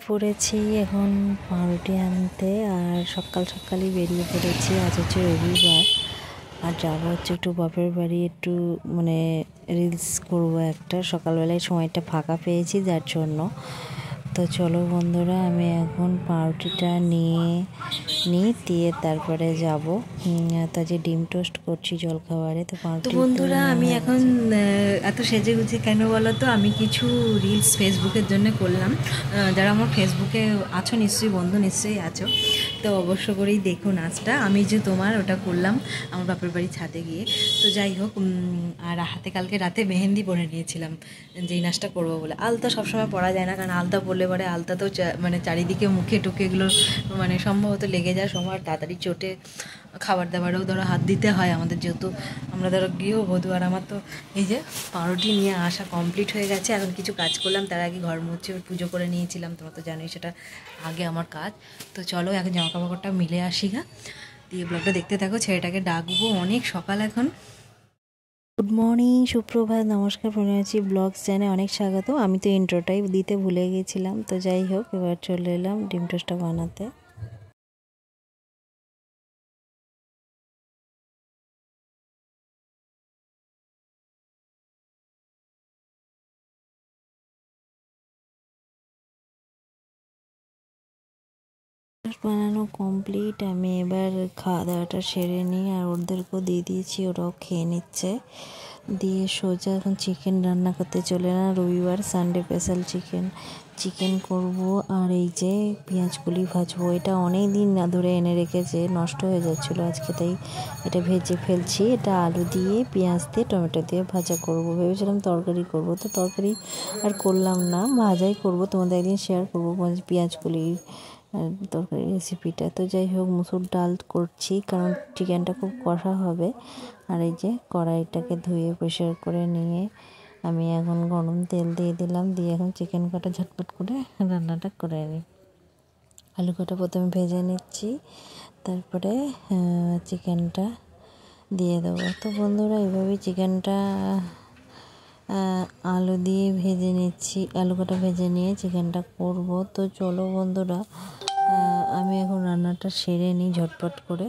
পড়েছি এখন পাউরুটি আনতে, আর সকালই বেরিয়ে পড়েছি। আজ হচ্ছে রবিবার, আর যাবো হচ্ছে একটু বাপের বাড়ি, একটু মানে রিলস করবো একটা। সকালবেলায় সময়টা ফাঁকা পেয়েছি যার জন্য। তো চলো বন্ধুরা, আমি এখন পাউরুটিটা নিয়ে দিয়ে তারপরে যাব। তো যে ডিম টোস্ট করছি জলখাবারে। তো বন্ধুরা, আমি এখন এত সেজে গুজে কেন বলো তো, আমি কিছু রিলস ফেসবুকের জন্য করলাম। যারা আমার ফেসবুকে আছো নিশ্চয়ই, বন্ধু নিশ্চয়ই আছো, তো অবশ্য করেই দেখো নাচটা। আমি যে তোমার ওটা করলাম আমার বাপের বাড়ির ছাদে গিয়ে। তো যাই হোক, আর হাতে কালকে রাতে মেহেন্দি পরে নিয়েছিলাম যেই নাচটা করবো বলে। আলতা সবসময় পরা যায় না, কারণ আলতা পরলে পরে আলতা তো মানে চারিদিকে মুখে টুকে এগুলো মানে সম্ভবত লেগে যায় সময়, তাড়াতাড়ি চোটে। খাবার দাবারেও ধরো হাত দিতে হয় আমাদের, যেহেতু আমরা ধরো গৃহবধূ। আর আমার তো এই যে পাউরুটি নিয়ে আসা কমপ্লিট হয়ে গেছে। এখন কিছু কাজ করলাম, তার আগে ঘর মুছে পুজো করে নিয়েছিলাম, তোমরা তো জানোই সেটা আগে আমার কাজ। তো চলো এখন জামা কাপড়টা মিলে আসি গা, দিয়ে ব্লগটা দেখতে থাকো। ছেলেটাকে ডাকবো, অনেক সকাল এখন। গুড মর্নিং, সুপ্রভাত, নমস্কার, প্রণামী ব্লগস চ্যানেলে অনেক স্বাগত। আমি তো ইন্ট্রোটাই দিতে ভুলে গেছিলাম। তো যাই হোক, এবার চলে এলাম ডিম টোস্টটা বানাতে। বানানো কমপ্লিট। আমি এবার খাওয়া দাওয়াটা সেরে নিই, আর ওদেরকেও দিয়ে দিয়েছি, ওরাও খেয়ে নিচ্ছে। দিয়ে সোজা এখন চিকেন রান্না করতে চলে না, রবিবার সানডে স্পেশাল চিকেন করব। আর এই যে পেঁয়াজগুলি ভাজবো, এটা অনেক দিন না ধরে এনে রেখেছে, নষ্ট হয়ে যাচ্ছিলো আজকে, তাই এটা ভেজে ফেলছি। এটা আলু দিয়ে, পেঁয়াজ দিয়ে, টমেটো দিয়ে ভাজা করব। ভেবেছিলাম তরকারি করব, তো তরকারি আর করলাম না, ভাজাই করব। তোমাদের একদিন শেয়ার করবো পেঁয়াজগুলি তরকারি রেসিপিটা। তো যাই হোক, মুসুর ডাল করছি কারণ চিকেনটা খুব কষা হবে। আর এই যে কড়াইটাকে ধুয়ে পরিষ্কার করে নিয়ে আমি এখন গরম তেল দিয়ে দিলাম, দিয়ে এখন চিকেন কটা ঝটপট করে রান্নাটা করে নিই। আলু কটা প্রথমে ভেজে নিচ্ছি, তারপরে চিকেনটা দিয়ে দেবো। তো বন্ধুরা, এইভাবেই চিকেনটা আলু দিয়ে ভেজে নিচ্ছি, আলু কটা ভেজে নিয়ে চিকেনটা করব। তো চলো বন্ধুরা, আমি এখন রান্নাটা সেরে নিই ঝটপট করে,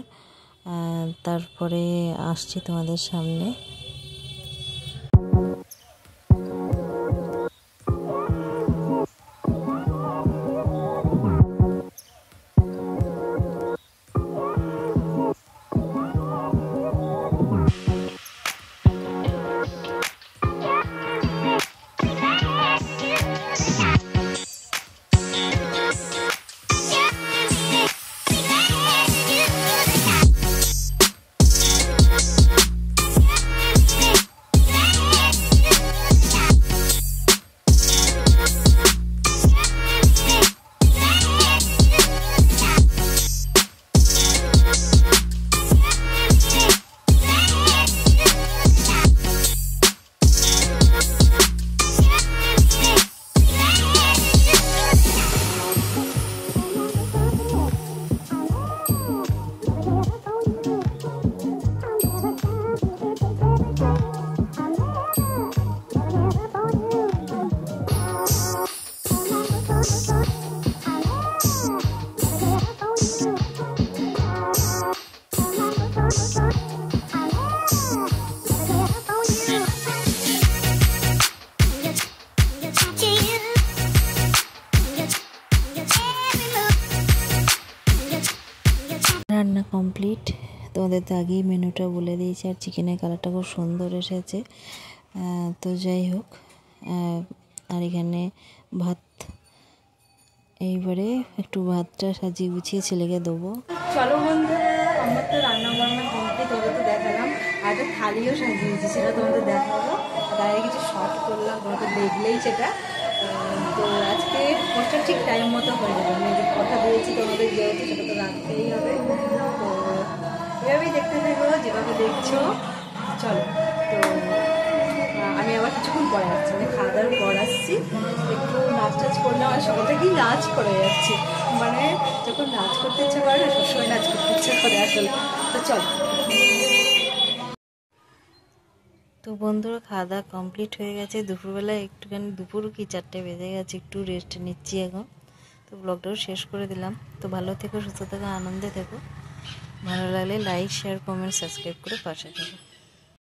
তারপরে আসছি তোমাদের সামনে। রান্না কমপ্লিট, তোমাদের তো আগেই মেনুটা বলে দিয়েছি। আর চিকেনের কালারটা খুব সুন্দর এসেছে। তো যাই হোক, আর এখানে ভাত, এইবারে একটু ভাতটা সাজিয়ে গুছিয়ে ছেলেকে দেবো। চলো বন্ধুরা, আমার তো রান্না বান্না কমপ্লিট, তোমাদের তো দেখালাম। আর একটা থালিও সাজিয়েছি, সেটা তোমাদের দেখাবো। তার আগে কিছু শর্ট করলাম, তোমাদের দেখলেই সেটা। তো আজকে পোস্টটা ঠিক টাইম মতো হয়ে যাবে। আমি যে কথা দিয়েছি তোমাদের, যেহেতু সেটা তো রাখতেই হবে। তো এভাবেই দেখতে থাকবো যেভাবে দেখছো। চলো, তো আমি আবার কিছুক্ষণ পরে আসছি, মানে খাওয়া দাওয়ার পর আসছি। একটু নাচ টাচ করলাম, আর সকাল থেকেই নাচ করে যাচ্ছি। মানে যখন নাচ করতে ইচ্ছে করে না, সবসময় নাচ করতে ইচ্ছে করে আসলে। তো চলো। তো বন্ধুরা, খাওয়া দাওয়া কমপ্লিট হয়ে গেছে। দুপুরবেলায় একটুখানি, দুপুর কি 4টে বেজে গেছে, একটু রেস্ট নিচ্ছি এখন। তো ব্লগটাও শেষ করে দিলাম। তো ভালো থেকো, সুস্থ থেকো, আনন্দে থেকো। ভালো লাগলে লাইক, শেয়ার, কমেন্ট, সাবস্ক্রাইব করে পাশে থেকো।